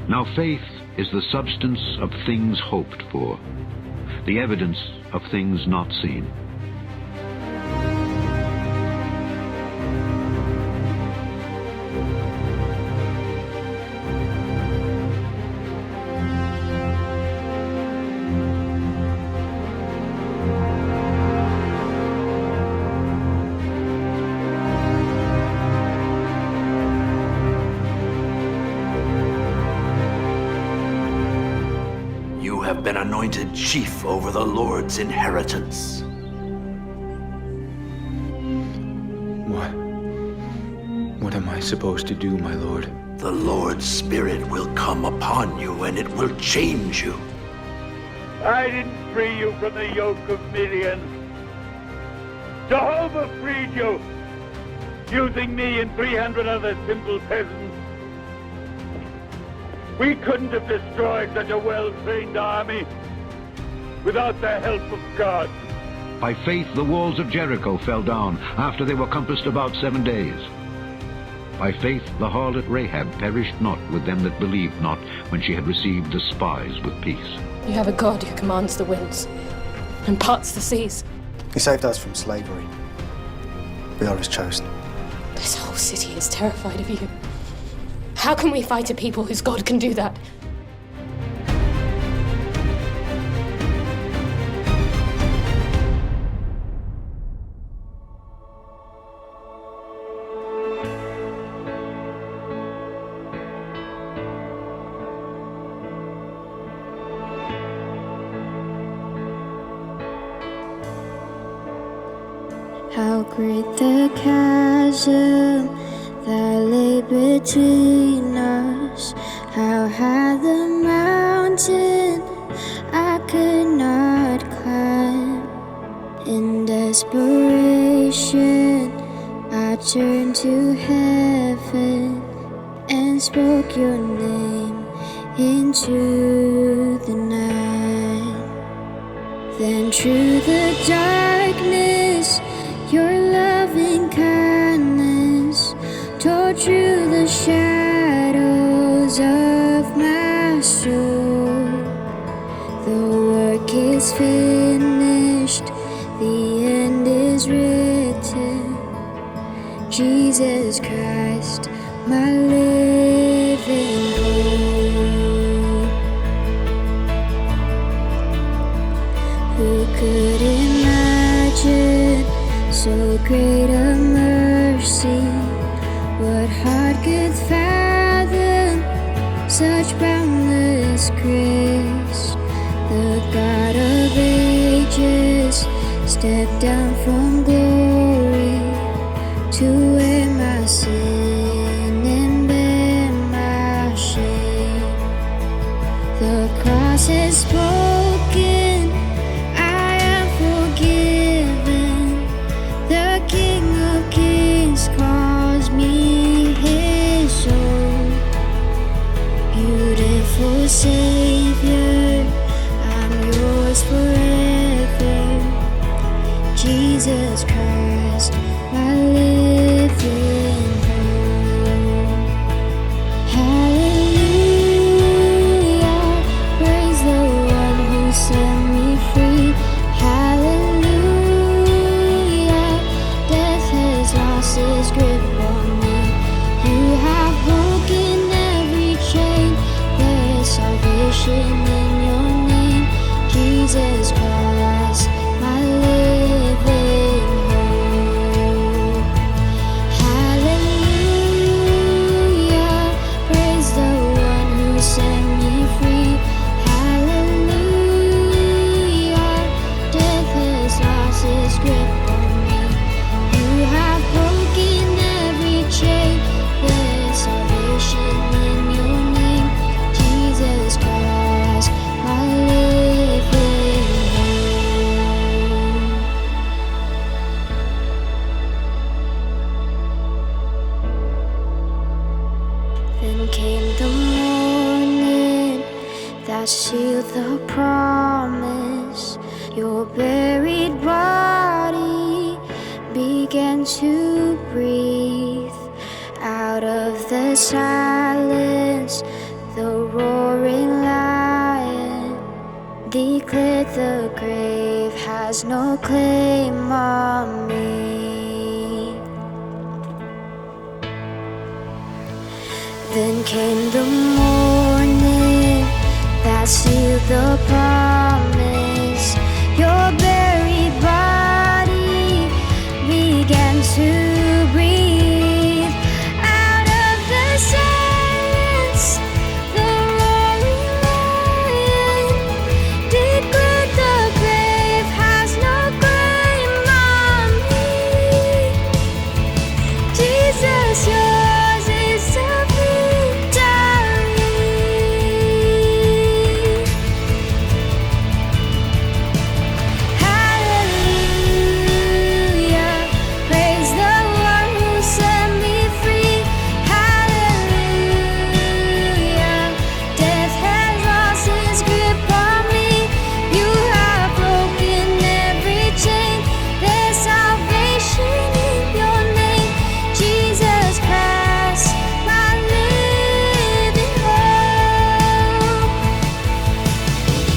Now faith is the substance of things hoped for, the evidence of things not seen. You have been anointed chief over the Lord's inheritance. What am I supposed to do, my lord? The Lord's Spirit will come upon you and it will change you. I didn't free you from the yoke of Midian. Jehovah freed you, using me and 300 other simple peasants. We couldn't have destroyed such a well-trained army without the help of God. By faith the walls of Jericho fell down after they were compassed about 7 days. By faith the harlot Rahab perished not with them that believed not, when she had received the spies with peace. You have a God who commands the winds and parts the seas. He saved us from slavery. We are his chosen. This whole city is terrified of you. How can we fight a people whose God can do that? How great the chasm that lay between us, how high the mountain I could not climb. In desperation, I turned to heaven and spoke your name into the night. Then through the darkness, your loving kindness tore through the shadows of my soul. The work is finished, the end is written. Jesus Christ, my living hope. Who could imagine so great a mercy? What heart could fathom such boundless grace? The God of ages stepped down from glory to wear my sin and bear my shame. The cross has spoken, I am forgiven. The King of Kings calls me his own. Beautiful Savior, I'm yours forever. Jesus Christ, my living hope. Hallelujah, praise the one who set me free. Hallelujah, death has lost its grip on me. You have broken every chain. There is salvation in your name, Jesus Christ, my living hope. Hallelujah, praise the one who set me free. Hallelujah, death has lost its grip on me. You have broken every chain. There is salvation in your name, Jesus Christ, my living hope. Then came the morning that sealed the promise. Your buried body began to breathe. Out of the silence, the declared the grave has no claim on me. Then came the morning that sealed the promise. Your buried body began to breathe. Out of the silence, the roaring lion declared the grave has no claim on me. Jesus, yours is the victory. Hallelujah, praise the one who set me free. Hallelujah, death has lost its grip on me. You have broken every chain. There's salvation in your name, Jesus Christ, my living hope.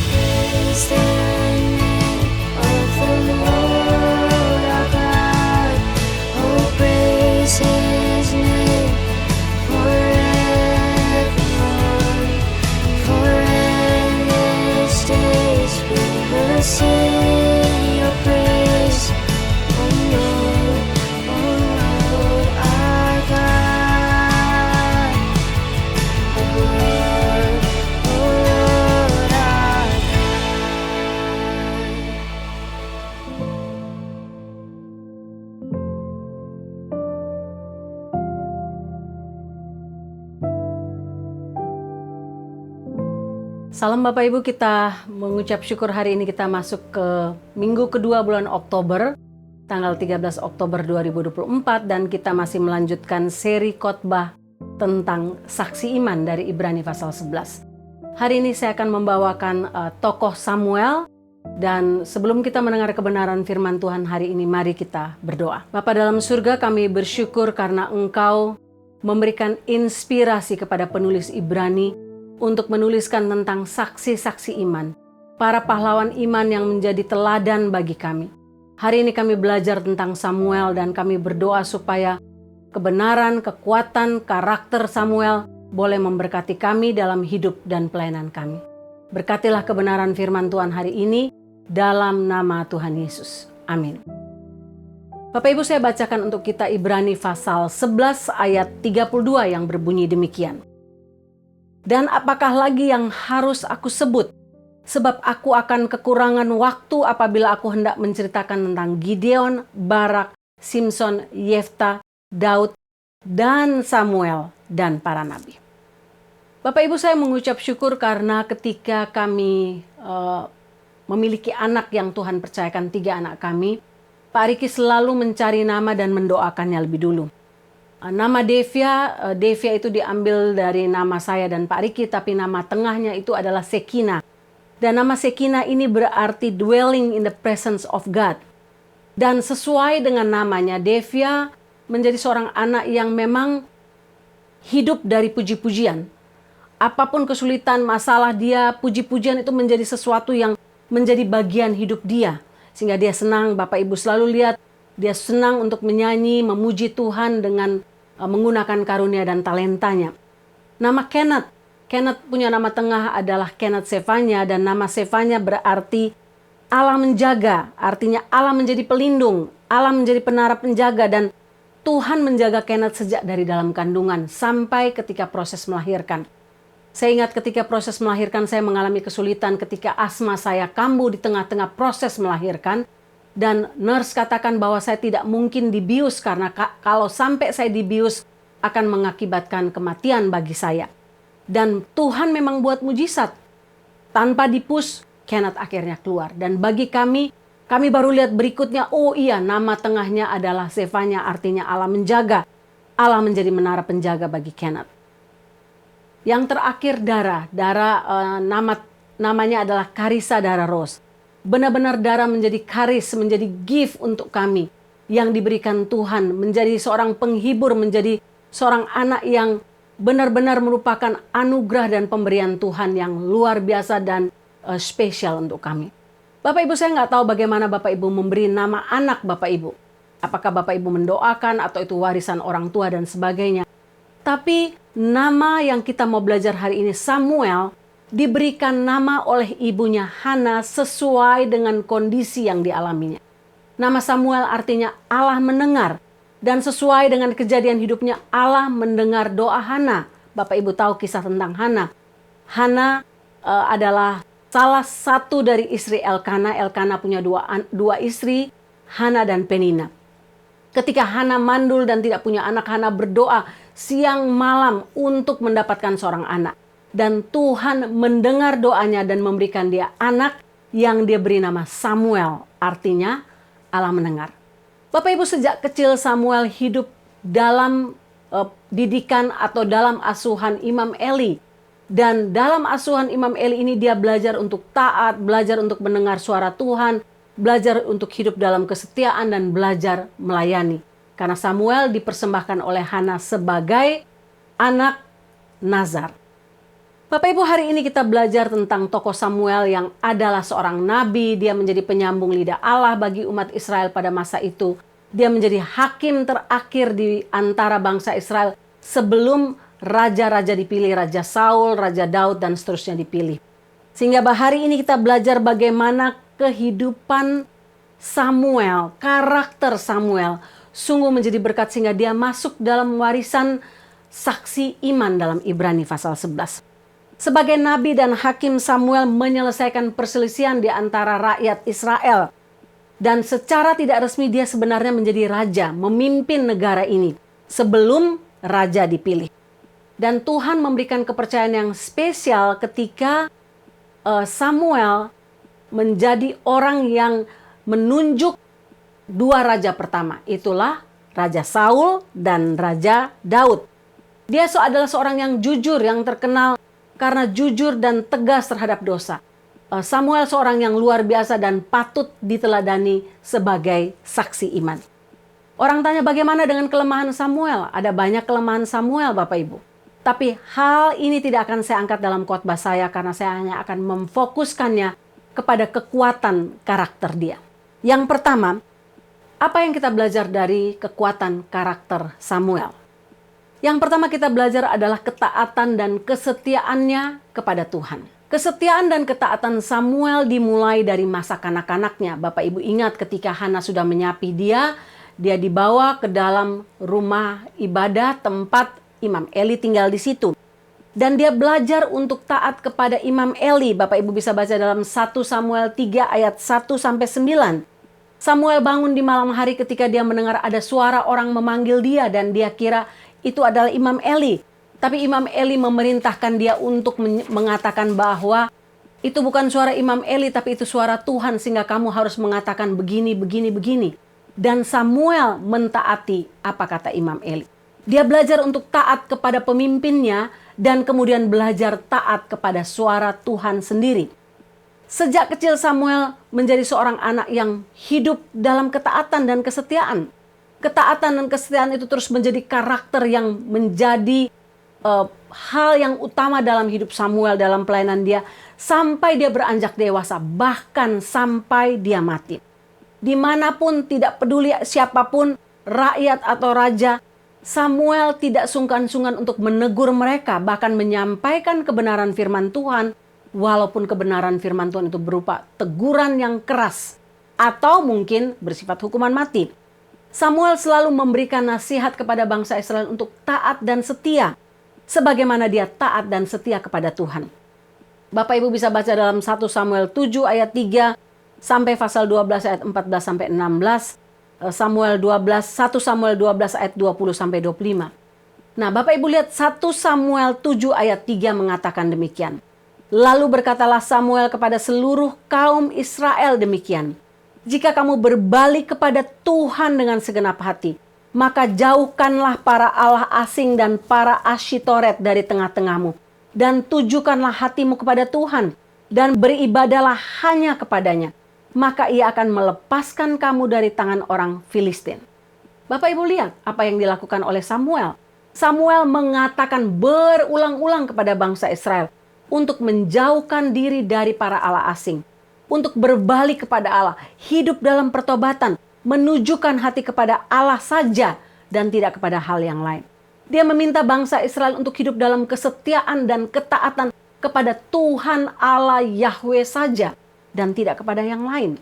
Praise the name of the Lord our God. Oh, praise His name forevermore. For endless days we will sing your praise. Oh Lord our God. Oh Lord our God. Salam Bapak Ibu, kita mengucap syukur hari ini kita masuk ke minggu kedua bulan Oktober, tanggal 13 Oktober 2024, dan kita masih melanjutkan seri khotbah tentang saksi iman dari Ibrani pasal 11. Hari ini saya akan membawakan tokoh Samuel, dan sebelum kita mendengar kebenaran firman Tuhan hari ini, mari kita berdoa. Bapa dalam surga, kami bersyukur karena Engkau memberikan inspirasi kepada penulis Ibrani untuk menuliskan tentang saksi-saksi iman, para pahlawan iman yang menjadi teladan bagi kami. Hari ini kami belajar tentang Samuel dan kami berdoa supaya kebenaran, kekuatan, karakter Samuel boleh memberkati kami dalam hidup dan pelayanan kami. Berkatilah kebenaran firman Tuhan hari ini dalam nama Tuhan Yesus. Amin. Bapak Ibu, saya bacakan untuk kita Ibrani pasal 11 ayat 32 yang berbunyi demikian. Dan apakah lagi yang harus aku sebut? Sebab aku akan kekurangan waktu apabila aku hendak menceritakan tentang Gideon, Barak, Simson, Yefta, Daud, dan Samuel, dan para nabi. Bapak Ibu, saya mengucap syukur karena ketika kami memiliki anak yang Tuhan percayakan, 3 anak kami, Pak Riki selalu mencari nama dan mendoakannya lebih dulu. Nama Devia itu diambil dari nama saya dan Pak Riki, tapi nama tengahnya itu adalah Sekina. Dan nama Sekina ini berarti dwelling in the presence of God. Dan sesuai dengan namanya, Devia menjadi seorang anak yang memang hidup dari puji-pujian. Apapun kesulitan, masalah dia, puji-pujian itu menjadi sesuatu yang menjadi bagian hidup dia. Sehingga dia senang, Bapak Ibu selalu lihat, dia senang untuk menyanyi, memuji Tuhan dengan menggunakan karunia dan talentanya. Nama Kenneth punya nama tengah adalah Kenneth Sefanya, dan nama Sefanya berarti Allah menjaga, artinya Allah menjadi pelindung, Allah menjadi penara penjaga, dan Tuhan menjaga Kenneth sejak dari dalam kandungan sampai ketika proses melahirkan. Saya ingat ketika proses melahirkan saya mengalami kesulitan ketika asma saya kambuh di tengah-tengah proses melahirkan. Dan nurse katakan bahwa saya tidak mungkin dibius karena kalau sampai saya dibius akan mengakibatkan kematian bagi saya. Dan Tuhan memang buat mujizat. Tanpa dipus, Kenneth akhirnya keluar. Dan bagi kami baru lihat berikutnya, oh iya, nama tengahnya adalah Sefanya, artinya Allah menjaga. Allah menjadi menara penjaga bagi Kenneth. Yang terakhir namanya adalah Karissa Dara Rose. Benar-benar Dara menjadi karis, menjadi gift untuk kami yang diberikan Tuhan, menjadi seorang penghibur, menjadi seorang anak yang benar-benar merupakan anugerah dan pemberian Tuhan yang luar biasa dan spesial untuk kami. Bapak Ibu, saya nggak tahu bagaimana Bapak Ibu memberi nama anak Bapak Ibu. Apakah Bapak Ibu mendoakan atau itu warisan orang tua dan sebagainya. Tapi nama yang kita mau belajar hari ini, Samuel, diberikan nama oleh ibunya Hana sesuai dengan kondisi yang dialaminya. Nama Samuel artinya Allah mendengar. Dan sesuai dengan kejadian hidupnya, Allah mendengar doa Hana. Bapak Ibu tahu kisah tentang Hana. Hana adalah salah satu dari istri Elkana. Elkana punya dua istri, Hana dan Penina. Ketika Hana mandul dan tidak punya anak, Hana berdoa siang malam untuk mendapatkan seorang anak. Dan Tuhan mendengar doanya dan memberikan dia anak yang dia beri nama Samuel. Artinya Allah mendengar. Bapak Ibu, sejak kecil Samuel hidup dalam didikan atau dalam asuhan Imam Eli. Dan dalam asuhan Imam Eli ini dia belajar untuk taat, belajar untuk mendengar suara Tuhan, belajar untuk hidup dalam kesetiaan dan belajar melayani. Karena Samuel dipersembahkan oleh Hana sebagai anak Nazar. Bapak Ibu, hari ini kita belajar tentang tokoh Samuel yang adalah seorang nabi. Dia menjadi penyambung lidah Allah bagi umat Israel pada masa itu. Dia menjadi hakim terakhir di antara bangsa Israel sebelum raja-raja dipilih, Raja Saul, Raja Daud, dan seterusnya dipilih. Sehingga hari ini kita belajar bagaimana kehidupan Samuel, karakter Samuel, sungguh menjadi berkat sehingga dia masuk dalam warisan saksi iman dalam Ibrani pasal 11. Sebagai nabi dan hakim, Samuel menyelesaikan perselisihan di antara rakyat Israel. Dan secara tidak resmi dia sebenarnya menjadi raja, memimpin negara ini sebelum raja dipilih. Dan Tuhan memberikan kepercayaan yang spesial ketika Samuel menjadi orang yang menunjuk dua raja pertama. Itulah Raja Saul dan Raja Daud. Dia adalah seorang yang jujur, yang terkenal karena jujur dan tegas terhadap dosa. Samuel seorang yang luar biasa dan patut diteladani sebagai saksi iman. Orang tanya bagaimana dengan kelemahan Samuel? Ada banyak kelemahan Samuel Bapak Ibu. Tapi hal ini tidak akan saya angkat dalam khotbah saya karena saya hanya akan memfokuskannya kepada kekuatan karakter dia. Yang pertama, apa yang kita belajar dari kekuatan karakter Samuel? Yang pertama kita belajar adalah ketaatan dan kesetiaannya kepada Tuhan. Kesetiaan dan ketaatan Samuel dimulai dari masa kanak-kanaknya. Bapak Ibu ingat ketika Hana sudah menyapi dia dibawa ke dalam rumah ibadah tempat Imam Eli tinggal di situ. Dan dia belajar untuk taat kepada Imam Eli. Bapak Ibu bisa baca dalam 1 Samuel 3 ayat 1-9. Samuel bangun di malam hari ketika dia mendengar ada suara orang memanggil dia dan dia kira itu adalah Imam Eli. Tapi Imam Eli memerintahkan dia untuk mengatakan bahwa itu bukan suara Imam Eli, tapi itu suara Tuhan, sehingga kamu harus mengatakan begini, begini, begini. Dan Samuel mentaati apa kata Imam Eli. Dia belajar untuk taat kepada pemimpinnya dan kemudian belajar taat kepada suara Tuhan sendiri. Sejak kecil Samuel menjadi seorang anak yang hidup dalam ketaatan dan kesetiaan. Ketaatan dan kesetiaan itu terus menjadi karakter yang menjadi hal yang utama dalam hidup Samuel dalam pelayanan dia sampai dia beranjak dewasa, bahkan sampai dia mati. Dimanapun, tidak peduli siapapun, rakyat atau raja, Samuel tidak sungkan-sungkan untuk menegur mereka, bahkan menyampaikan kebenaran firman Tuhan, walaupun kebenaran firman Tuhan itu berupa teguran yang keras atau mungkin bersifat hukuman mati. Samuel selalu memberikan nasihat kepada bangsa Israel untuk taat dan setia, sebagaimana dia taat dan setia kepada Tuhan. Bapak Ibu bisa baca dalam 1 Samuel 7 ayat 3 sampai pasal 12 ayat 14 sampai 16. 1 Samuel 12 ayat 20 sampai 25. Nah, Bapak Ibu lihat 1 Samuel 7 ayat 3 mengatakan demikian. Lalu berkatalah Samuel kepada seluruh kaum Israel demikian. Jika kamu berbalik kepada Tuhan dengan segenap hati, maka jauhkanlah para allah asing dan para asyitoret dari tengah-tengahmu. Dan tujukanlah hatimu kepada Tuhan. Dan beribadalah hanya kepadanya. Maka ia akan melepaskan kamu dari tangan orang Filistin. Bapak Ibu lihat apa yang dilakukan oleh Samuel. Samuel mengatakan berulang-ulang kepada bangsa Israel. untuk menjauhkan diri dari para Allah asing, untuk berbalik kepada Allah, hidup dalam pertobatan, menunjukkan hati kepada Allah saja dan tidak kepada hal yang lain. Dia meminta bangsa Israel untuk hidup dalam kesetiaan dan ketaatan kepada Tuhan Allah Yahweh saja dan tidak kepada yang lain.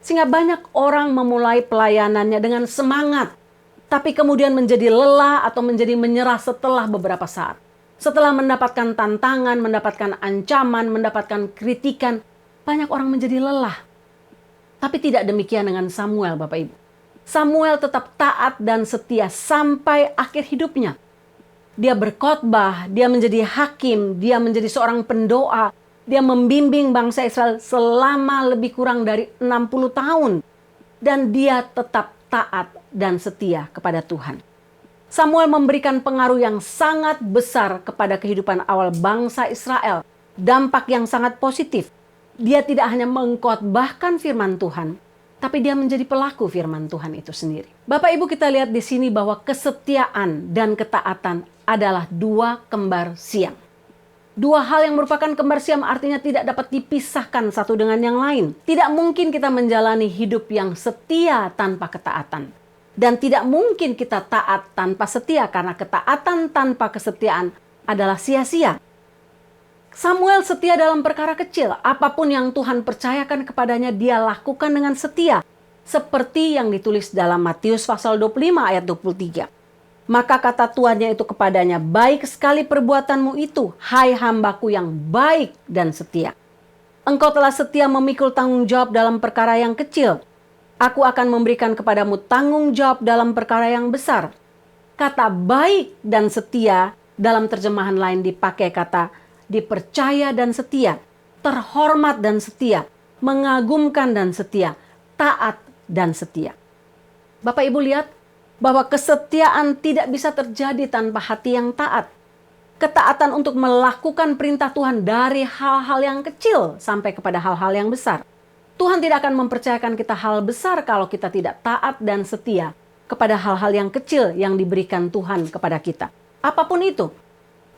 Sehingga banyak orang memulai pelayanannya dengan semangat, tapi kemudian menjadi lelah atau menjadi menyerah setelah beberapa saat. Setelah mendapatkan tantangan, mendapatkan ancaman, mendapatkan kritikan, banyak orang menjadi lelah. Tapi tidak demikian dengan Samuel, Bapak Ibu. Samuel tetap taat dan setia sampai akhir hidupnya. Dia berkhotbah, dia menjadi hakim, dia menjadi seorang pendoa, dia membimbing bangsa Israel selama lebih kurang dari 60 tahun. Dan dia tetap taat dan setia kepada Tuhan. Samuel memberikan pengaruh yang sangat besar kepada kehidupan awal bangsa Israel. Dampak yang sangat positif. Dia tidak hanya mengkhotbahkan firman Tuhan, tapi dia menjadi pelaku firman Tuhan itu sendiri. Bapak Ibu, kita lihat di sini bahwa kesetiaan dan ketaatan adalah dua kembar siam. Dua hal yang merupakan kembar siam artinya tidak dapat dipisahkan satu dengan yang lain. Tidak mungkin kita menjalani hidup yang setia tanpa ketaatan. Dan tidak mungkin kita taat tanpa setia karena ketaatan tanpa kesetiaan adalah sia-sia. Samuel setia dalam perkara kecil. Apapun yang Tuhan percayakan kepadanya dia lakukan dengan setia. Seperti yang ditulis dalam Matius pasal 25 ayat 23. Maka kata tuannya itu kepadanya, baik sekali perbuatanmu itu, hai hambaku yang baik dan setia. Engkau telah setia memikul tanggung jawab dalam perkara yang kecil. Aku akan memberikan kepadamu tanggung jawab dalam perkara yang besar. Kata baik dan setia dalam terjemahan lain dipakai kata dipercaya dan setia, terhormat dan setia, mengagumkan dan setia, taat dan setia. Bapak Ibu lihat bahwa kesetiaan tidak bisa terjadi tanpa hati yang taat. Ketaatan untuk melakukan perintah Tuhan dari hal-hal yang kecil sampai kepada hal-hal yang besar. Tuhan tidak akan mempercayakan kita hal besar kalau kita tidak taat dan setia kepada hal-hal yang kecil yang diberikan Tuhan kepada kita. Apapun itu,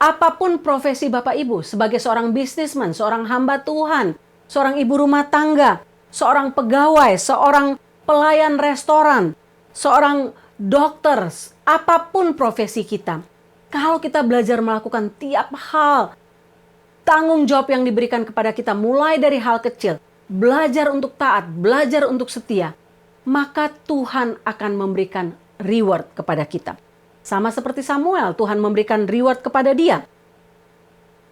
apapun profesi Bapak Ibu, sebagai seorang bisnisman, seorang hamba Tuhan, seorang ibu rumah tangga, seorang pegawai, seorang pelayan restoran, seorang dokter, apapun profesi kita. Kalau kita belajar melakukan tiap hal, tanggung jawab yang diberikan kepada kita mulai dari hal kecil, belajar untuk taat, belajar untuk setia, maka Tuhan akan memberikan reward kepada kita. Sama seperti Samuel, Tuhan memberikan reward kepada dia.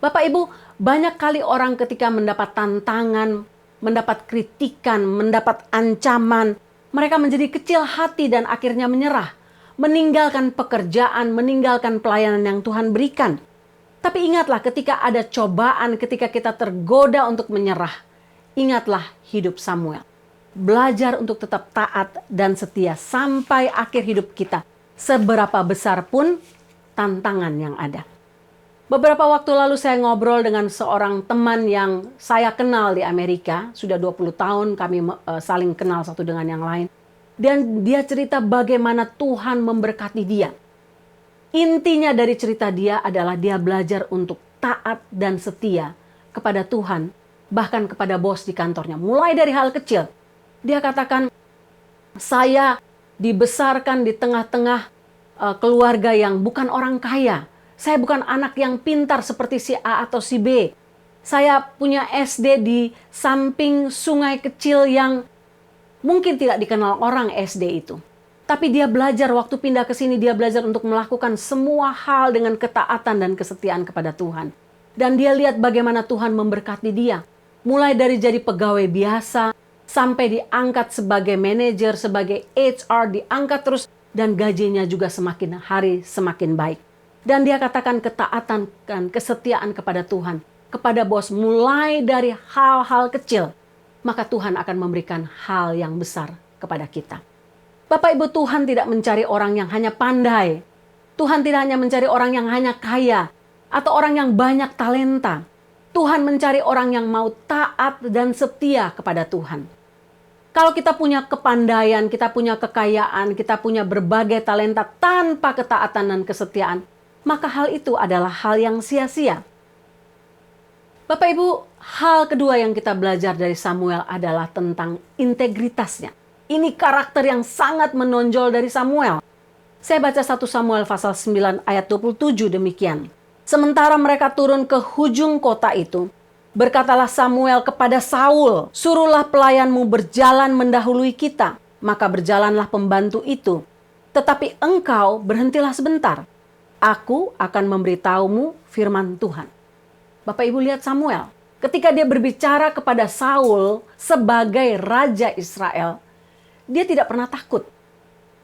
Bapak Ibu, banyak kali orang ketika mendapat tantangan, mendapat kritikan, mendapat ancaman, mereka menjadi kecil hati dan akhirnya menyerah, meninggalkan pekerjaan, meninggalkan pelayanan yang Tuhan berikan. Tapi ingatlah ketika ada cobaan, ketika kita tergoda untuk menyerah, ingatlah hidup Samuel. Belajar untuk tetap taat dan setia sampai akhir hidup kita. Seberapa besar pun tantangan yang ada. Beberapa waktu lalu saya ngobrol dengan seorang teman yang saya kenal di Amerika. Sudah 20 tahun kami saling kenal satu dengan yang lain. Dan dia cerita bagaimana Tuhan memberkati dia. Intinya dari cerita dia adalah dia belajar untuk taat dan setia kepada Tuhan. Bahkan kepada bos di kantornya. Mulai dari hal kecil. Dia katakan, saya dibesarkan di tengah-tengah keluarga yang bukan orang kaya. Saya bukan anak yang pintar seperti si A atau si B. Saya punya SD di samping sungai kecil yang mungkin tidak dikenal orang SD itu. Tapi dia belajar waktu pindah ke sini, dia belajar untuk melakukan semua hal dengan ketaatan dan kesetiaan kepada Tuhan. Dan dia lihat bagaimana Tuhan memberkati dia. Mulai dari jadi pegawai biasa, sampai diangkat sebagai manajer, sebagai HR, diangkat terus, dan gajinya juga semakin hari semakin baik. Dan dia katakan ketaatan dan kesetiaan kepada Tuhan, kepada bos, mulai dari hal-hal kecil, maka Tuhan akan memberikan hal yang besar kepada kita. Bapak Ibu, Tuhan tidak mencari orang yang hanya pandai. Tuhan tidak hanya mencari orang yang hanya kaya, atau orang yang banyak talenta. Tuhan mencari orang yang mau taat dan setia kepada Tuhan. Kalau kita punya kepandaian, kita punya kekayaan, kita punya berbagai talenta tanpa ketaatan dan kesetiaan, maka hal itu adalah hal yang sia-sia. Bapak Ibu, hal kedua yang kita belajar dari Samuel adalah tentang integritasnya. Ini karakter yang sangat menonjol dari Samuel. Saya baca 1 Samuel pasal 9 ayat 27 demikian. Sementara mereka turun ke hujung kota itu, berkatalah Samuel kepada Saul, "Suruhlah pelayanmu berjalan mendahului kita." Maka berjalanlah pembantu itu. "Tetapi engkau berhentilah sebentar. Aku akan memberitahumu firman Tuhan." Bapak Ibu lihat Samuel. Ketika dia berbicara kepada Saul sebagai Raja Israel, dia tidak pernah takut.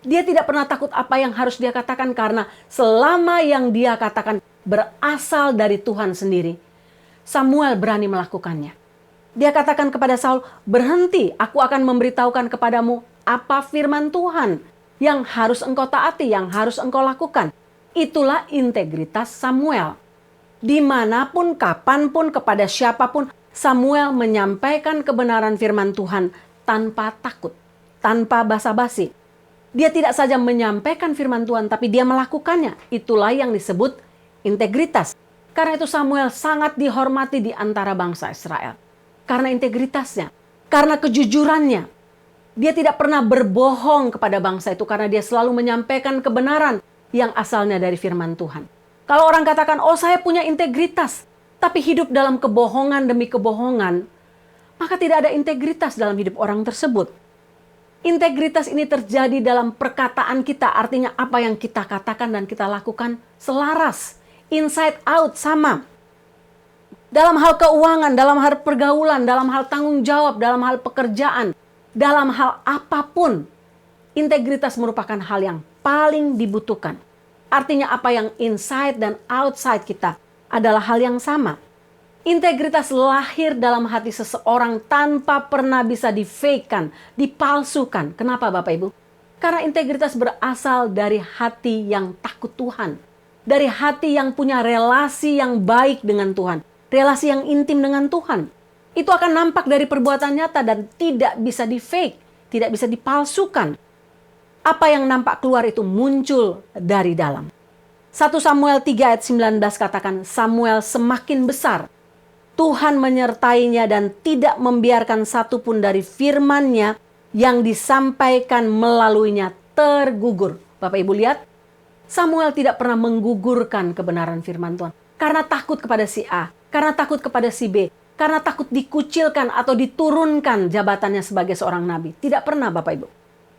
Dia tidak pernah takut apa yang harus dia katakan karena selama yang dia katakan berasal dari Tuhan sendiri, Samuel berani melakukannya. Dia katakan kepada Saul, "Berhenti, aku akan memberitahukan kepadamu apa firman Tuhan yang harus engkau taati, yang harus engkau lakukan." Itulah integritas Samuel. Dimanapun, kapanpun, kepada siapapun, Samuel menyampaikan kebenaran firman Tuhan tanpa takut, tanpa basa-basi. Dia tidak saja menyampaikan firman Tuhan, tapi dia melakukannya. Itulah yang disebut integritas. Karena itu Samuel sangat dihormati di antara bangsa Israel. Karena integritasnya, karena kejujurannya. Dia tidak pernah berbohong kepada bangsa itu karena dia selalu menyampaikan kebenaran yang asalnya dari firman Tuhan. Kalau orang katakan, "Oh, saya punya integritas," tapi hidup dalam kebohongan demi kebohongan, maka tidak ada integritas dalam hidup orang tersebut. Integritas ini terjadi dalam perkataan kita, artinya apa yang kita katakan dan kita lakukan selaras, inside out sama. Dalam hal keuangan, dalam hal pergaulan, dalam hal tanggung jawab, dalam hal pekerjaan, dalam hal apapun, integritas merupakan hal yang paling dibutuhkan. Artinya apa yang inside dan outside kita adalah hal yang sama. Integritas lahir dalam hati seseorang tanpa pernah bisa di-fake-kan, dipalsukan. Kenapa Bapak Ibu? Karena integritas berasal dari hati yang takut Tuhan. Dari hati yang punya relasi yang baik dengan Tuhan. Relasi yang intim dengan Tuhan. Itu akan nampak dari perbuatan nyata dan tidak bisa di-fake, tidak bisa dipalsukan. Apa yang nampak keluar itu muncul dari dalam. 1 Samuel 3 ayat 19 katakan, Samuel semakin besar. Tuhan menyertainya dan tidak membiarkan satupun dari firman-Nya yang disampaikan melaluinya tergugur. Bapak Ibu lihat, Samuel tidak pernah menggugurkan kebenaran firman Tuhan. Karena takut kepada si A, karena takut kepada si B, karena takut dikucilkan atau diturunkan jabatannya sebagai seorang nabi. Tidak pernah Bapak Ibu.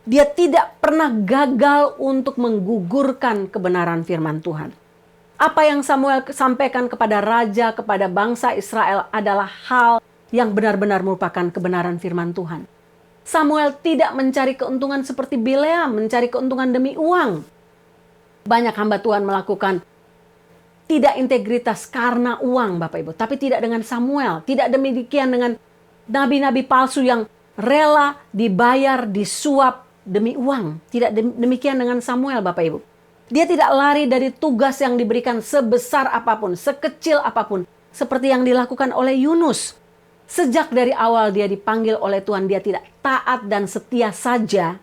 Dia tidak pernah gagal untuk menggugurkan kebenaran firman Tuhan. Apa yang Samuel sampaikan kepada raja, kepada bangsa Israel adalah hal yang benar-benar merupakan kebenaran firman Tuhan. Samuel tidak mencari keuntungan seperti Bileam, mencari keuntungan demi uang. Banyak hamba Tuhan melakukan tidak integritas karena uang Bapak Ibu. Tapi tidak dengan Samuel. Tidak demikian dengan nabi-nabi palsu yang rela dibayar, disuap demi uang. Tidak demikian dengan Samuel Bapak Ibu. Dia tidak lari dari tugas yang diberikan sebesar apapun, sekecil apapun. Seperti yang dilakukan oleh Yunus. Sejak dari awal dia dipanggil oleh Tuhan, dia tidak taat dan setia saja.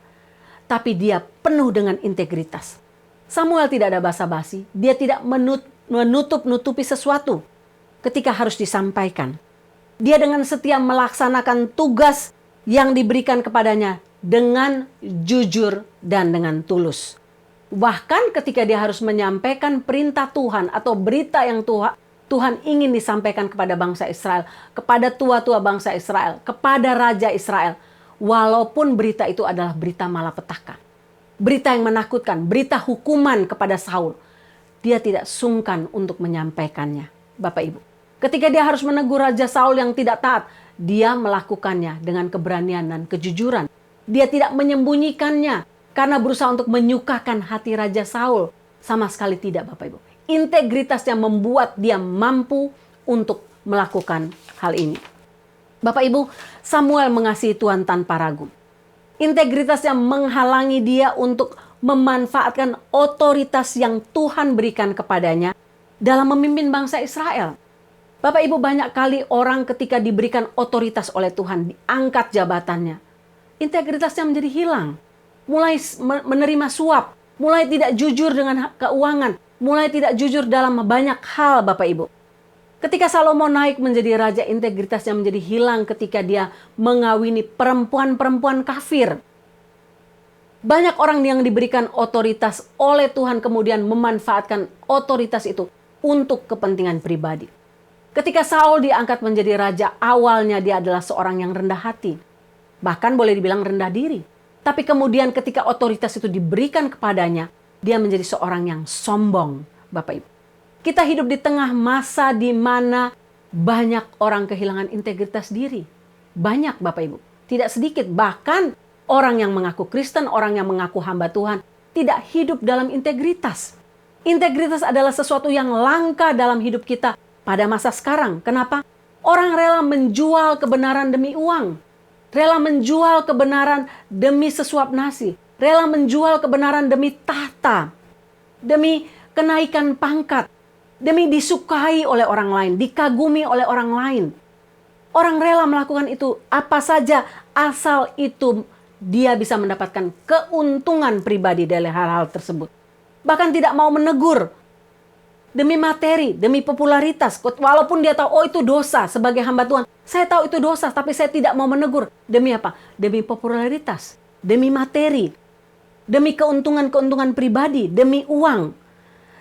Tapi dia penuh dengan integritas. Samuel tidak ada basa-basi. Dia tidak menutup-nutupi sesuatu ketika harus disampaikan. Dia dengan setia melaksanakan tugas yang diberikan kepadanya dengan jujur dan dengan tulus. Bahkan ketika dia harus menyampaikan perintah Tuhan atau berita yang Tuhan ingin disampaikan kepada bangsa Israel, kepada tua-tua bangsa Israel, kepada Raja Israel, walaupun berita itu adalah berita malapetaka, berita yang menakutkan, berita hukuman kepada Saul, dia tidak sungkan untuk menyampaikannya. Bapak Ibu, ketika dia harus menegur Raja Saul yang tidak taat, dia melakukannya dengan keberanian dan kejujuran. Dia tidak menyembunyikannya karena berusaha untuk menyukakan hati Raja Saul. Sama sekali tidak Bapak Ibu. Integritasnya membuat dia mampu untuk melakukan hal ini. Bapak Ibu, Samuel mengasihi Tuhan tanpa ragu. Integritasnya menghalangi dia untuk memanfaatkan otoritas yang Tuhan berikan kepadanya dalam memimpin bangsa Israel. Bapak Ibu, banyak kali orang ketika diberikan otoritas oleh Tuhan, diangkat jabatannya, integritasnya menjadi hilang. Mulai menerima suap, mulai tidak jujur dengan keuangan, mulai tidak jujur dalam banyak hal Bapak Ibu. Ketika Salomo naik menjadi raja, integritasnya menjadi hilang ketika dia mengawini perempuan-perempuan kafir. Banyak orang yang diberikan otoritas oleh Tuhan kemudian memanfaatkan otoritas itu untuk kepentingan pribadi. Ketika Saul diangkat menjadi raja, awalnya dia adalah seorang yang rendah hati. Bahkan boleh dibilang rendah diri. Tapi kemudian ketika otoritas itu diberikan kepadanya, dia menjadi seorang yang sombong, Bapak Ibu. Kita hidup di tengah masa di mana banyak orang kehilangan integritas diri. Banyak, Bapak Ibu. Tidak sedikit, bahkan orang yang mengaku Kristen, orang yang mengaku hamba Tuhan, tidak hidup dalam integritas. Integritas adalah sesuatu yang langka dalam hidup kita pada masa sekarang. Kenapa? Orang rela menjual kebenaran demi uang. Rela menjual kebenaran demi sesuap nasi. Rela menjual kebenaran demi tahta. Demi kenaikan pangkat. Demi disukai oleh orang lain, dikagumi oleh orang lain. Orang rela melakukan itu apa saja asal itu dia bisa mendapatkan keuntungan pribadi dari hal-hal tersebut. Bahkan tidak mau menegur demi materi, demi popularitas. Walaupun dia tahu, oh itu dosa sebagai hamba Tuhan. Saya tahu itu dosa, tapi saya tidak mau menegur. Demi apa? Demi popularitas, demi materi, demi keuntungan-keuntungan pribadi, demi uang.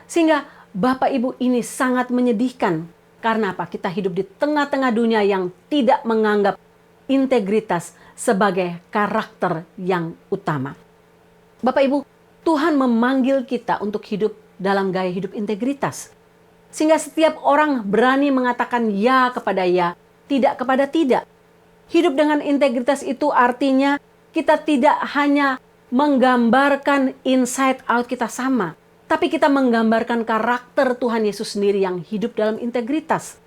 Sehingga Bapak Ibu, ini sangat menyedihkan. Karena apa? Kita hidup di tengah-tengah dunia yang tidak menganggap integritas sebagai karakter yang utama. Bapak Ibu, Tuhan memanggil kita untuk hidup dalam gaya hidup integritas. Sehingga setiap orang berani mengatakan ya kepada ya, tidak kepada tidak. Hidup dengan integritas itu artinya kita tidak hanya menggambarkan inside out kita sama, tapi kita menggambarkan karakter Tuhan Yesus sendiri yang hidup dalam integritas.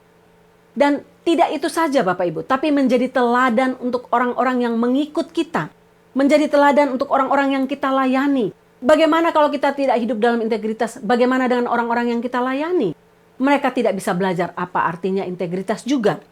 Dan tidak itu saja Bapak Ibu, tapi menjadi teladan untuk orang-orang yang mengikut kita. Menjadi teladan untuk orang-orang yang kita layani. Bagaimana kalau kita tidak hidup dalam integritas? Bagaimana dengan orang-orang yang kita layani? Mereka tidak bisa belajar apa artinya integritas juga.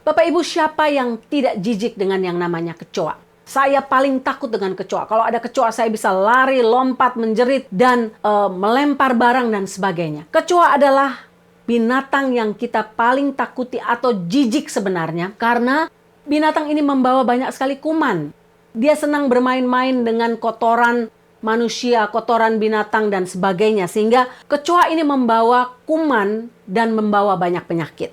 Bapak Ibu, siapa yang tidak jijik dengan yang namanya kecoa? Saya paling takut dengan kecoa. Kalau ada kecoa saya bisa lari, lompat, menjerit, dan melempar barang dan sebagainya. Kecoa adalah binatang yang kita paling takuti atau jijik sebenarnya. Karena binatang ini membawa banyak sekali kuman. Dia senang bermain-main dengan kotoran manusia, kotoran binatang dan sebagainya. Sehingga kecoa ini membawa kuman dan membawa banyak penyakit.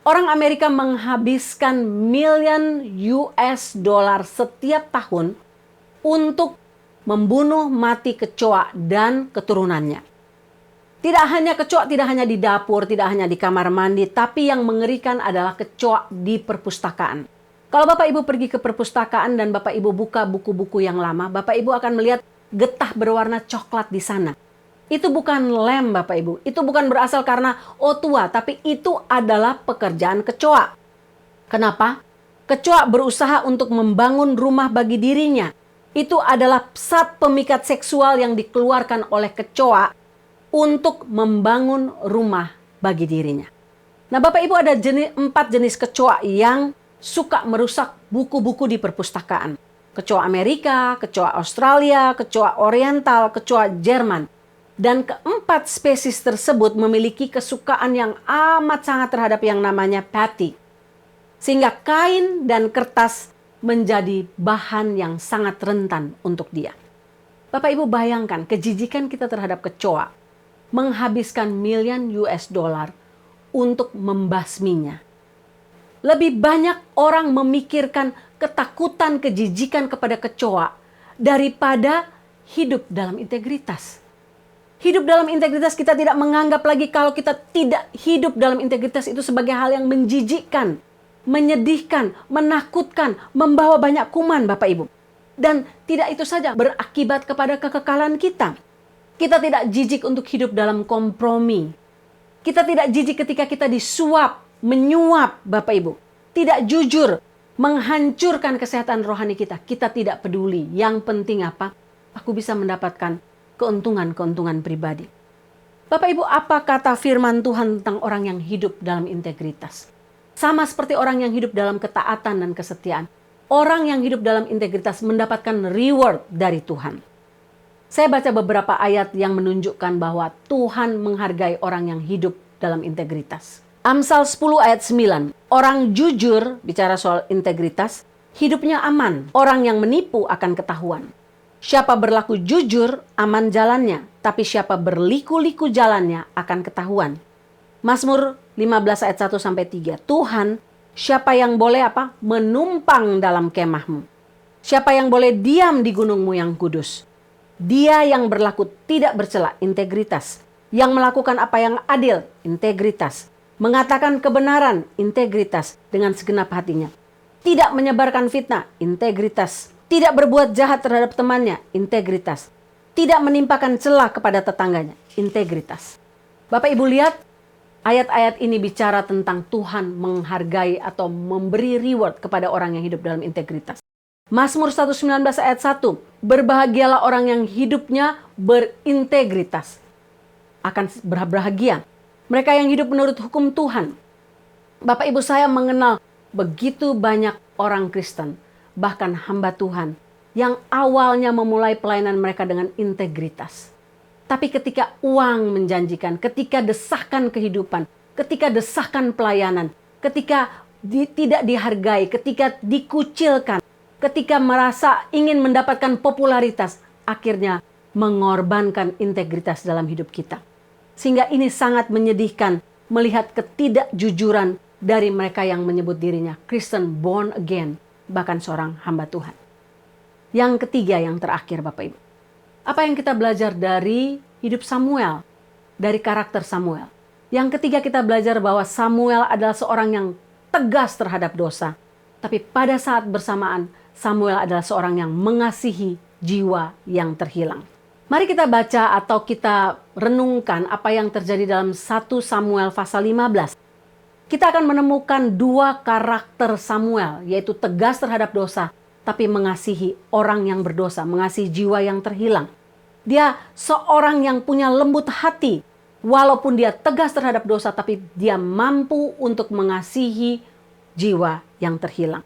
Orang Amerika menghabiskan miliar US dollar setiap tahun untuk membunuh mati kecoa dan keturunannya. Tidak hanya kecoa, tidak hanya di dapur, tidak hanya di kamar mandi, tapi yang mengerikan adalah kecoa di perpustakaan. Kalau Bapak Ibu pergi ke perpustakaan dan Bapak Ibu buka buku-buku yang lama, Bapak Ibu akan melihat getah berwarna coklat di sana. Itu bukan lem Bapak Ibu, itu bukan berasal karena tua, tapi itu adalah pekerjaan kecoa. Kenapa? Kecoa berusaha untuk membangun rumah bagi dirinya. Itu adalah zat pemikat seksual yang dikeluarkan oleh kecoa untuk membangun rumah bagi dirinya. Nah Bapak Ibu, ada 4 jenis kecoa yang suka merusak buku-buku di perpustakaan. Kecoa Amerika, kecoa Australia, kecoa Oriental, kecoa Jerman. Dan keempat spesies tersebut memiliki kesukaan yang amat sangat terhadap yang namanya patty. Sehingga kain dan kertas menjadi bahan yang sangat rentan untuk dia. Bapak Ibu bayangkan kejijikan kita terhadap kecoa. Menghabiskan miliar US dollar untuk membasminya. Lebih banyak orang memikirkan ketakutan, kejijikan kepada kecoa daripada hidup dalam integritas. Hidup dalam integritas, kita tidak menganggap lagi kalau kita tidak hidup dalam integritas itu sebagai hal yang menjijikkan, menyedihkan, menakutkan, membawa banyak kuman Bapak Ibu. Dan tidak itu saja, berakibat kepada kekekalan kita. Kita tidak jijik untuk hidup dalam kompromi. Kita tidak jijik ketika kita disuap, menyuap Bapak Ibu. Tidak jujur, menghancurkan kesehatan rohani kita. Kita tidak peduli. Yang penting apa? Aku bisa mendapatkan keuntungan-keuntungan pribadi. Bapak Ibu, apa kata firman Tuhan tentang orang yang hidup dalam integritas? Sama seperti orang yang hidup dalam ketaatan dan kesetiaan. Orang yang hidup dalam integritas mendapatkan reward dari Tuhan. Saya baca beberapa ayat yang menunjukkan bahwa Tuhan menghargai orang yang hidup dalam integritas. Amsal 10 ayat 9. Orang jujur, bicara soal integritas, hidupnya aman. Orang yang menipu akan ketahuan. Siapa berlaku jujur, aman jalannya. Tapi siapa berliku-liku jalannya akan ketahuan. Mazmur 15 ayat 1-3. Tuhan, siapa yang boleh menumpang dalam kemahmu? Siapa yang boleh diam di gunungmu yang kudus? Dia yang berlaku tidak bercela, integritas. Yang melakukan apa yang adil, integritas. Mengatakan kebenaran, integritas dengan segenap hatinya. Tidak menyebarkan fitnah, integritas. Tidak berbuat jahat terhadap temannya, integritas. Tidak menimpakan celah kepada tetangganya, integritas. Bapak Ibu lihat, ayat-ayat ini bicara tentang Tuhan menghargai atau memberi reward kepada orang yang hidup dalam integritas. Mazmur 119 ayat 1, berbahagialah orang yang hidupnya berintegritas. Akan berbahagia mereka yang hidup menurut hukum Tuhan. Bapak Ibu, saya mengenal begitu banyak orang Kristen, bahkan hamba Tuhan, yang awalnya memulai pelayanan mereka dengan integritas. Tapi ketika uang menjanjikan, ketika desakan kehidupan, ketika desakan pelayanan, ketika tidak dihargai, ketika dikucilkan, ketika merasa ingin mendapatkan popularitas, akhirnya mengorbankan integritas dalam hidup kita. Sehingga ini sangat menyedihkan melihat ketidakjujuran dari mereka yang menyebut dirinya Kristen born again, bahkan seorang hamba Tuhan. Yang ketiga, yang terakhir Bapak Ibu. Apa yang kita belajar dari hidup Samuel, dari karakter Samuel? Yang ketiga, kita belajar bahwa Samuel adalah seorang yang tegas terhadap dosa. Tapi pada saat bersamaan, Samuel adalah seorang yang mengasihi jiwa yang terhilang. Mari kita baca atau kita renungkan apa yang terjadi dalam 1 Samuel pasal 15. Kita akan menemukan dua karakter Samuel, yaitu tegas terhadap dosa, tapi mengasihi orang yang berdosa, mengasihi jiwa yang terhilang. Dia seorang yang punya lembut hati, walaupun dia tegas terhadap dosa, tapi dia mampu untuk mengasihi jiwa yang terhilang.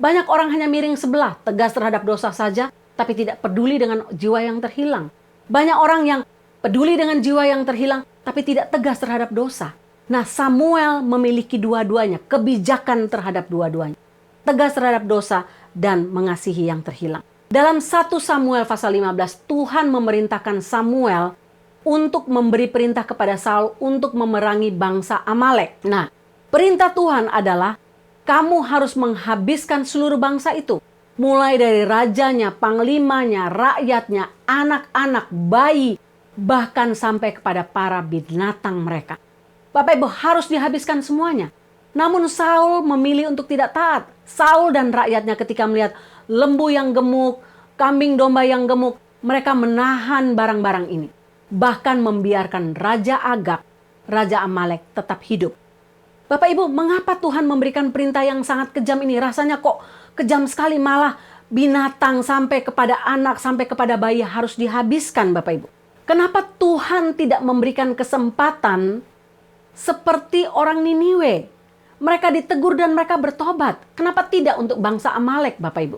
Banyak orang hanya miring sebelah, tegas terhadap dosa saja, tapi tidak peduli dengan jiwa yang terhilang. Banyak orang yang peduli dengan jiwa yang terhilang, tapi tidak tegas terhadap dosa. Nah, Samuel memiliki dua-duanya, kebijakan terhadap dua-duanya. Tegas terhadap dosa dan mengasihi yang terhilang. Dalam 1 Samuel pasal 15, Tuhan memerintahkan Samuel untuk memberi perintah kepada Saul untuk memerangi bangsa Amalek. Nah, perintah Tuhan adalah kamu harus menghabiskan seluruh bangsa itu. Mulai dari rajanya, panglimanya, rakyatnya, anak-anak, bayi, bahkan sampai kepada para binatang mereka. Bapak Ibu, harus dihabiskan semuanya. Namun Saul memilih untuk tidak taat. Saul dan rakyatnya ketika melihat lembu yang gemuk, kambing domba yang gemuk, mereka menahan barang-barang ini. Bahkan membiarkan Raja Agag, Raja Amalek tetap hidup. Bapak Ibu, mengapa Tuhan memberikan perintah yang sangat kejam ini? Rasanya kok kejam sekali, malah binatang sampai kepada anak, sampai kepada bayi harus dihabiskan Bapak Ibu. Kenapa Tuhan tidak memberikan kesempatan seperti orang Niniwe? Mereka ditegur dan mereka bertobat. Kenapa tidak untuk bangsa Amalek Bapak Ibu?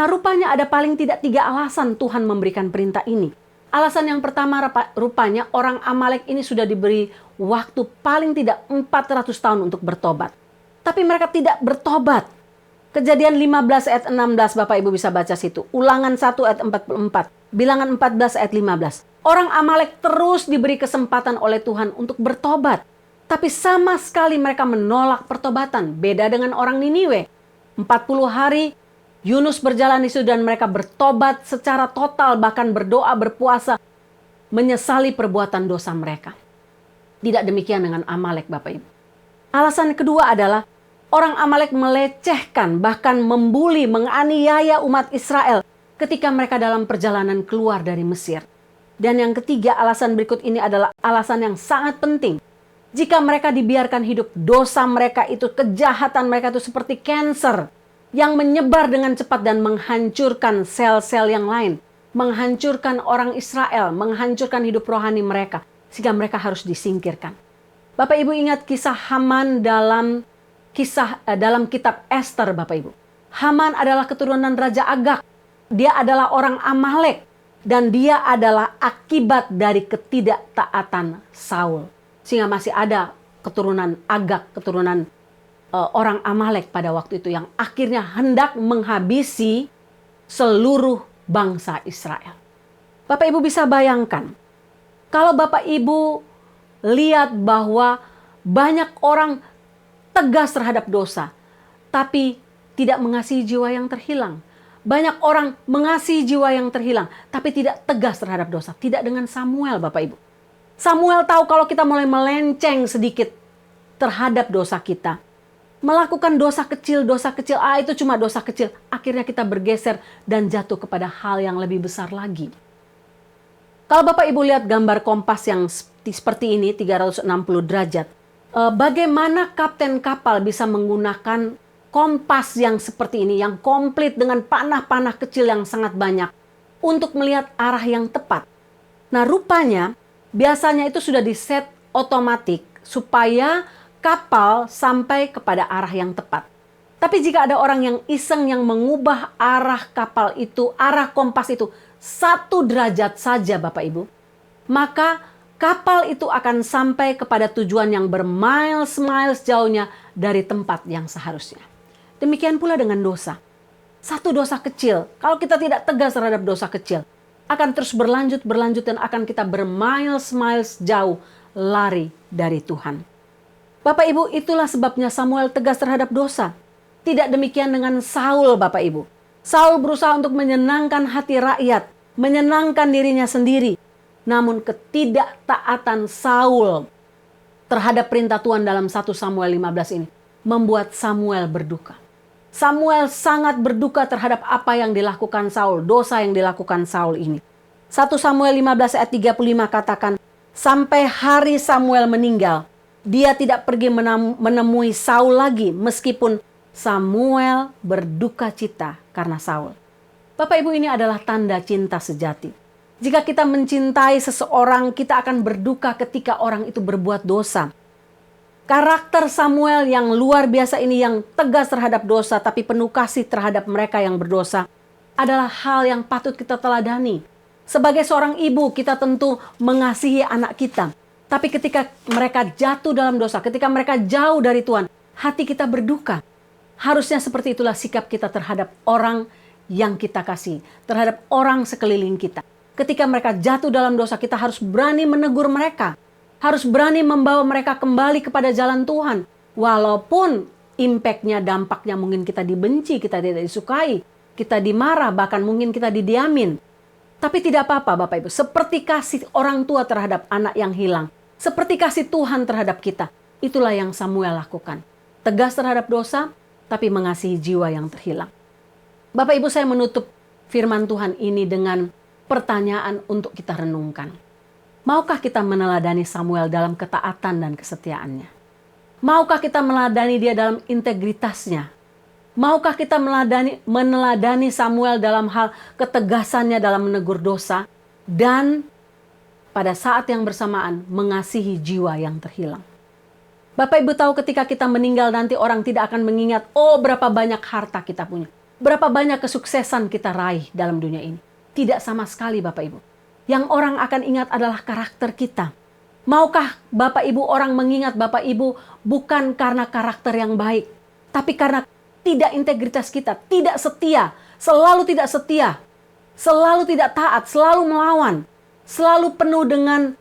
Nah, rupanya ada paling tidak 3 alasan Tuhan memberikan perintah ini. Alasan yang pertama, rupanya orang Amalek ini sudah diberi waktu paling tidak 400 tahun untuk bertobat. Tapi mereka tidak bertobat. Kejadian 15 ayat 16 Bapak Ibu bisa baca situ. Ulangan 1 ayat 44. Bilangan 14 ayat 15. Orang Amalek terus diberi kesempatan oleh Tuhan untuk bertobat. Tapi sama sekali mereka menolak pertobatan. Beda dengan orang Niniwe. 40 hari Yunus berjalan di situ dan mereka bertobat secara total. Bahkan berdoa, berpuasa. Menyesali perbuatan dosa mereka. Tidak demikian dengan Amalek Bapak Ibu. Alasan kedua adalah orang Amalek melecehkan, bahkan membuli, menganiaya umat Israel ketika mereka dalam perjalanan keluar dari Mesir. Dan yang ketiga, alasan berikut ini adalah alasan yang sangat penting. Jika mereka dibiarkan hidup, dosa mereka itu, kejahatan mereka itu seperti kanker yang menyebar dengan cepat dan menghancurkan sel-sel yang lain. Menghancurkan orang Israel, menghancurkan hidup rohani mereka. Sehingga mereka harus disingkirkan. Bapak Ibu ingat kisah Haman dalam kitab Esther Bapak Ibu. Haman adalah keturunan Raja Agag. Dia adalah orang Amalek. Dan dia adalah akibat dari ketidaktaatan Saul. Sehingga masih ada keturunan Agag, keturunan orang Amalek pada waktu itu yang akhirnya hendak menghabisi seluruh bangsa Israel. Bapak Ibu bisa bayangkan, kalau Bapak Ibu lihat bahwa banyak orang tegas terhadap dosa, tapi tidak mengasihi jiwa yang terhilang. Banyak orang mengasihi jiwa yang terhilang, tapi tidak tegas terhadap dosa. Tidak dengan Samuel, Bapak Ibu. Samuel tahu kalau kita mulai melenceng sedikit terhadap dosa kita, melakukan dosa kecil, itu cuma dosa kecil. Akhirnya kita bergeser dan jatuh kepada hal yang lebih besar lagi. Kalau Bapak Ibu lihat gambar kompas yang seperti ini, 360 derajat. Bagaimana kapten kapal bisa menggunakan kompas yang seperti ini, yang komplit dengan panah-panah kecil yang sangat banyak, untuk melihat arah yang tepat. Nah, rupanya biasanya itu sudah diset otomatis supaya kapal sampai kepada arah yang tepat. Tapi jika ada orang yang iseng yang mengubah arah kapal itu, arah kompas itu 1 derajat saja Bapak Ibu, maka kapal itu akan sampai kepada tujuan yang bermiles-miles jauhnya dari tempat yang seharusnya. Demikian pula dengan dosa. 1 dosa kecil, kalau kita tidak tegas terhadap dosa kecil, akan terus berlanjut dan akan kita bermiles-miles jauh lari dari Tuhan. Bapak Ibu, itulah sebabnya Samuel tegas terhadap dosa. Tidak demikian dengan Saul, Bapak Ibu. Saul berusaha untuk menyenangkan hati rakyat, menyenangkan dirinya sendiri. Namun ketidaktaatan Saul terhadap perintah Tuhan dalam 1 Samuel 15 ini membuat Samuel berduka. Samuel sangat berduka terhadap apa yang dilakukan Saul, dosa yang dilakukan Saul ini. 1 Samuel 15 ayat 35 katakan, sampai hari Samuel meninggal, dia tidak pergi menemui Saul lagi meskipun Samuel berduka cita karena Saul. Bapak Ibu, ini adalah tanda cinta sejati. Jika kita mencintai seseorang, kita akan berduka ketika orang itu berbuat dosa. Karakter Samuel yang luar biasa ini, yang tegas terhadap dosa tapi penuh kasih terhadap mereka yang berdosa, adalah hal yang patut kita teladani. Sebagai seorang ibu, kita tentu mengasihi anak kita. Tapi ketika mereka jatuh dalam dosa, ketika mereka jauh dari Tuhan, hati kita berduka. Harusnya seperti itulah sikap kita terhadap orang yang kita kasih, terhadap orang sekeliling kita. Ketika mereka jatuh dalam dosa, kita harus berani menegur mereka. Harus berani membawa mereka kembali kepada jalan Tuhan. Walaupun impactnya, dampaknya mungkin kita dibenci, kita tidak disukai, kita dimarah, bahkan mungkin kita didiamin. Tapi tidak apa-apa Bapak Ibu, seperti kasih orang tua terhadap anak yang hilang, seperti kasih Tuhan terhadap kita. Itulah yang Samuel lakukan. Tegas terhadap dosa, tapi mengasihi jiwa yang terhilang. Bapak Ibu, saya menutup firman Tuhan ini dengan pertanyaan untuk kita renungkan. Maukah kita meneladani Samuel dalam ketaatan dan kesetiaannya? Maukah kita meneladani dia dalam integritasnya? Maukah kita meneladani Samuel dalam hal ketegasannya dalam menegur dosa? Dan pada saat yang bersamaan mengasihi jiwa yang terhilang. Bapak Ibu tahu ketika kita meninggal nanti orang tidak akan mengingat, oh berapa banyak harta kita punya. Berapa banyak kesuksesan kita raih dalam dunia ini. Tidak sama sekali Bapak Ibu. Yang orang akan ingat adalah karakter kita. Maukah Bapak Ibu orang mengingat Bapak Ibu bukan karena karakter yang baik. Tapi karena tidak integritas kita, tidak setia, selalu tidak setia. Selalu tidak taat, selalu melawan. Selalu penuh dengan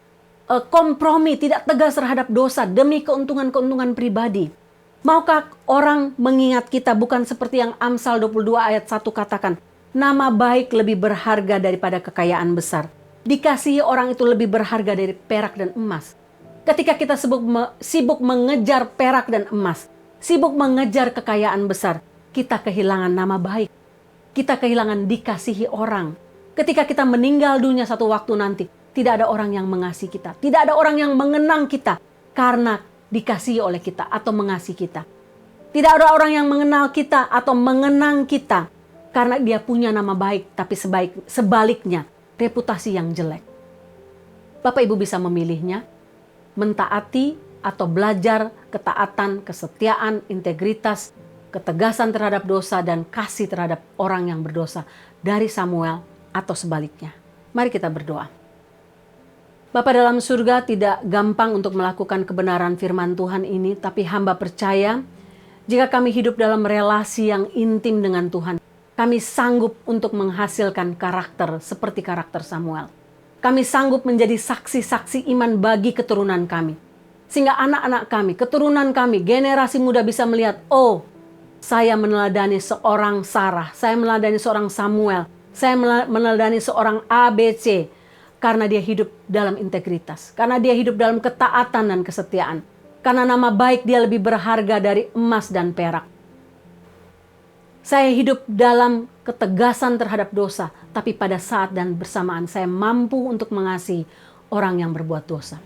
kompromi, tidak tegas terhadap dosa demi keuntungan-keuntungan pribadi. Maukah orang mengingat kita bukan seperti yang Amsal 22 ayat 1 katakan, nama baik lebih berharga daripada kekayaan besar. Dikasihi orang itu lebih berharga dari perak dan emas. Ketika kita sibuk mengejar perak dan emas, sibuk mengejar kekayaan besar, kita kehilangan nama baik. Kita kehilangan dikasihi orang. Ketika kita meninggal dunia satu waktu nanti, tidak ada orang yang mengasihi kita. Tidak ada orang yang mengenang kita karena dikasihi oleh kita atau mengasihi kita. Tidak ada orang yang mengenal kita atau mengenang kita karena dia punya nama baik, tapi sebaliknya reputasi yang jelek. Bapak Ibu bisa memilihnya, mentaati atau belajar ketaatan, kesetiaan, integritas, ketegasan terhadap dosa dan kasih terhadap orang yang berdosa dari Samuel atau sebaliknya. Mari kita berdoa. Bapa dalam surga, tidak gampang untuk melakukan kebenaran firman Tuhan ini, tapi hamba percaya jika kami hidup dalam relasi yang intim dengan Tuhan, kami sanggup untuk menghasilkan karakter seperti karakter Samuel. Kami sanggup menjadi saksi-saksi iman bagi keturunan kami. Sehingga anak-anak kami, keturunan kami, generasi muda bisa melihat, oh, saya meneladani seorang Sarah, saya meneladani seorang Samuel, saya meneladani seorang ABC, karena dia hidup dalam integritas, karena dia hidup dalam ketaatan dan kesetiaan, karena nama baik dia lebih berharga dari emas dan perak. Saya hidup dalam ketegasan terhadap dosa, tapi pada saat dan bersamaan saya mampu untuk mengasihi orang yang berbuat dosa.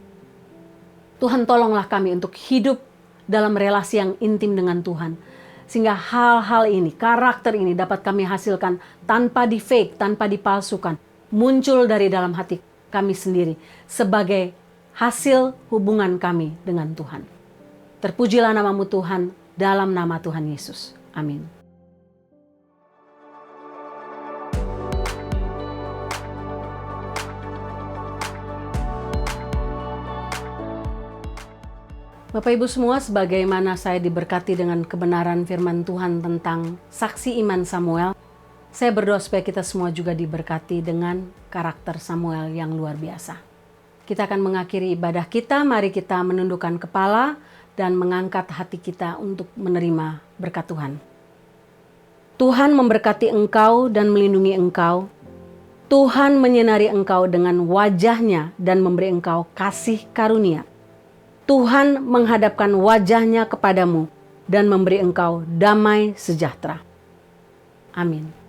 Tuhan, tolonglah kami untuk hidup dalam relasi yang intim dengan Tuhan, sehingga hal-hal ini, karakter ini dapat kami hasilkan tanpa di-fake, tanpa dipalsukan, muncul dari dalam hati kami sendiri sebagai hasil hubungan kami dengan Tuhan. Terpujilah namamu Tuhan, dalam nama Tuhan Yesus. Amin. Bapak Ibu semua, sebagaimana saya diberkati dengan kebenaran firman Tuhan tentang saksi iman Samuel, saya berdoa supaya kita semua juga diberkati dengan karakter Samuel yang luar biasa. Kita akan mengakhiri ibadah kita, mari kita menundukkan kepala dan mengangkat hati kita untuk menerima berkat Tuhan. Tuhan memberkati engkau dan melindungi engkau. Tuhan menyinari engkau dengan wajah-Nya dan memberi engkau kasih karunia. Tuhan menghadapkan wajah-Nya kepadamu dan memberi engkau damai sejahtera. Amin.